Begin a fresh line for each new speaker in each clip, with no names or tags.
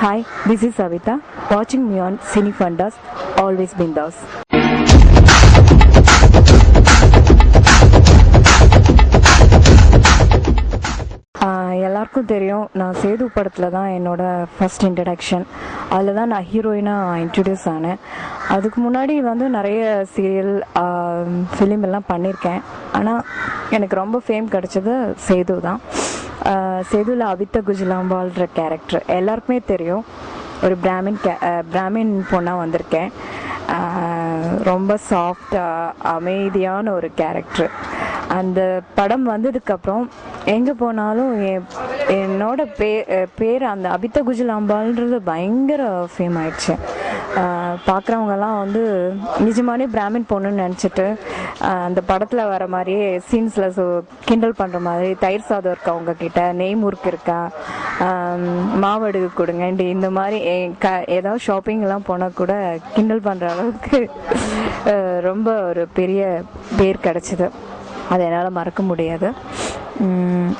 Hi, this is Savita. Watching me on Cinefundas, always bindas. எல்லாருக்கும் தெரியும், நான் சேது படத்தில் தான் என்னோடய ஃபஸ்ட் இன்ட்ரடக்ஷன். அதில் தான் நான் ஹீரோயினாக இன்ட்ரடியூஸ் ஆனேன். அதுக்கு முன்னாடி வந்து நிறைய சீரியல் ஃபிலிம் எல்லாம் பண்ணியிருக்கேன். ஆனால் எனக்கு ரொம்ப ஃபேம் கிடச்சது சேது தான். சேதுவில் அபிதா குஜிலாம்பால்ன்ற கேரக்டர் எல்லாருக்குமே தெரியும். ஒரு பிராமின் பொண்ணாக வந்திருக்கேன். ரொம்ப சாஃப்டாக அமைதியான ஒரு கேரக்டர். அந்த படம் வந்ததுக்கப்புறம் எங்கே போனாலும் என்னோட பேர் அந்த அபிதா குஜிலாம்பால்ன்றது பயங்கர ஃபேம் ஆயிடுச்சு. பார்க்குறவங்கெல்லாம் வந்து நிஜமானே பிராமின் பொண்ணுன்னு நினச்சிட்டு அந்த படத்தில் வர மாதிரியே சீன்ஸில் கிண்டல் பண்ணுற மாதிரி, தயிர் சாதம் இருக்கா உங்ககிட்ட, நெய் முறுக்கு இருக்கா, மாவடுகு கொடுங்க, இந்த மாதிரி ஏதாவது ஷாப்பிங்லாம் போனால் கூட கிண்டல் பண்ணுற அளவுக்கு ரொம்ப ஒரு பெரிய பேர் கிடச்சிது. அதை என்னால் மறக்க முடியாது.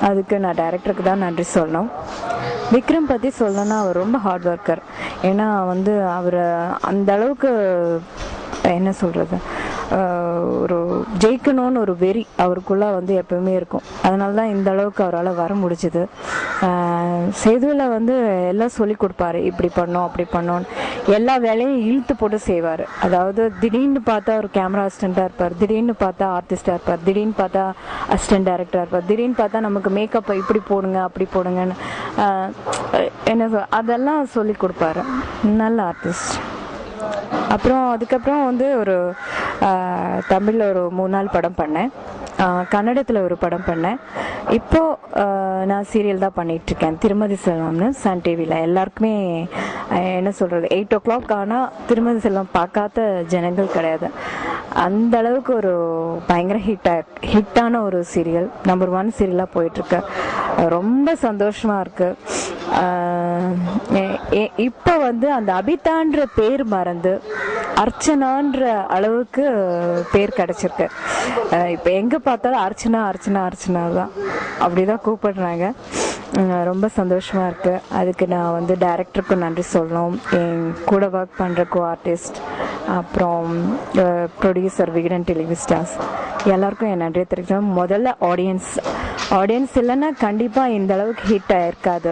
அதுக்கு நான் டைரக்டருக்கு தான் நன்றி சொல்லணும். விக்ரம் பற்றி சொல்லணும்னா அவர் ரொம்ப ஹார்ட் ஒர்க்கர். ஏன்னா வந்து அவர் அந்த அளவுக்கு என்ன சொல்கிறது, ஒரு ஜெயிக்கணும்னு ஒரு வெறி அவருக்குள்ளே வந்து எப்பவுமே இருக்கும். அதனால தான் இந்த அளவுக்கு அவரால் வர முடிஞ்சுது. சேதுவில் வந்து எல்லாம் சொல்லி கொடுப்பாரு, இப்படி பண்ணோம் அப்படி பண்ணோன்னு. எல்லா வேலையும் இழுத்து போட்டு செய்வார். அதாவது திடீர்னு பார்த்தா ஒரு கேமரா அசிஸ்டண்ட்டாக இருப்பார், திடீர்னு பார்த்தா ஆர்டிஸ்டாக இருப்பார், திடீர்னு பார்த்தா அசிஸ்டன்ட் டைரக்டராக இருப்பார், திடீர்னு பார்த்தா நமக்கு மேக்கப்பை இப்படி போடுங்க அப்படி போடுங்கன்னு அதெல்லாம் சொல்லி கொடுப்பாரு. நல்ல ஆர்டிஸ்ட். அதுக்கப்புறம் வந்து ஒரு தமிழில் ஒரு 3 நாள் படம் பண்ணேன். கன்னடத்தில் ஒரு படம் பண்ணேன். இப்போது நான் சீரியல் தான் பண்ணிகிட்ருக்கேன், திருமதி செல்வம்னு சன் டிவியில். எல்லாருக்குமே என்ன சொல்கிறது, 8 o'clock ஆனால் திருமதி செல்வம் பார்க்காத ஜனங்கள் கிடையாது. அந்த அளவுக்கு ஒரு பயங்கர ஹிட்டான ஒரு சீரியல், நம்பர் 1 சீரியலாக போயிட்டுருக்கு. ரொம்ப சந்தோஷமாக இருக்குது. இப்போ வந்து அந்த அபிதான்ற பேர் மறந்து அர்ச்சனான்ற அளவுக்கு பேர் கிடச்சிருக்கு. இப்போ எங்கே பார்த்தாலும் அர்ச்சனா அர்ச்சனா அர்ச்சனா தான், அப்படிதான் கூப்பிடுறாங்க. ரொம்ப சந்தோஷமாக இருக்குது. அதுக்கு நான் வந்து டைரக்டருக்கும் நன்றி சொல்லணும், என் கூட ஒர்க் பண்ணுற ஆர்டிஸ்ட், அப்புறம் ப்ரொடியூசர் விகடன் டெலிவிஸ்டார்ஸ் எல்லாருக்கும் என் நன்றியை தெரிவிக்கிறேன். முதல்ல ஆடியன்ஸ் இல்லைன்னா கண்டிப்பாக இந்த அளவுக்கு ஹிட் ஆகிருக்காது.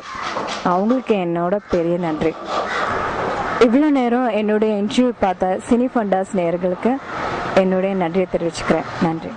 அவங்களுக்கு என்னோட பெரிய நன்றி. இவ்வளோ நேரம் என்னுடைய இன்டர்வியூ பார்த்த சினிஃபண்டாஸ் நேயர்களுக்கு என்னுடைய நன்றியை தெரிவிச்சுக்கிறேன். நன்றி.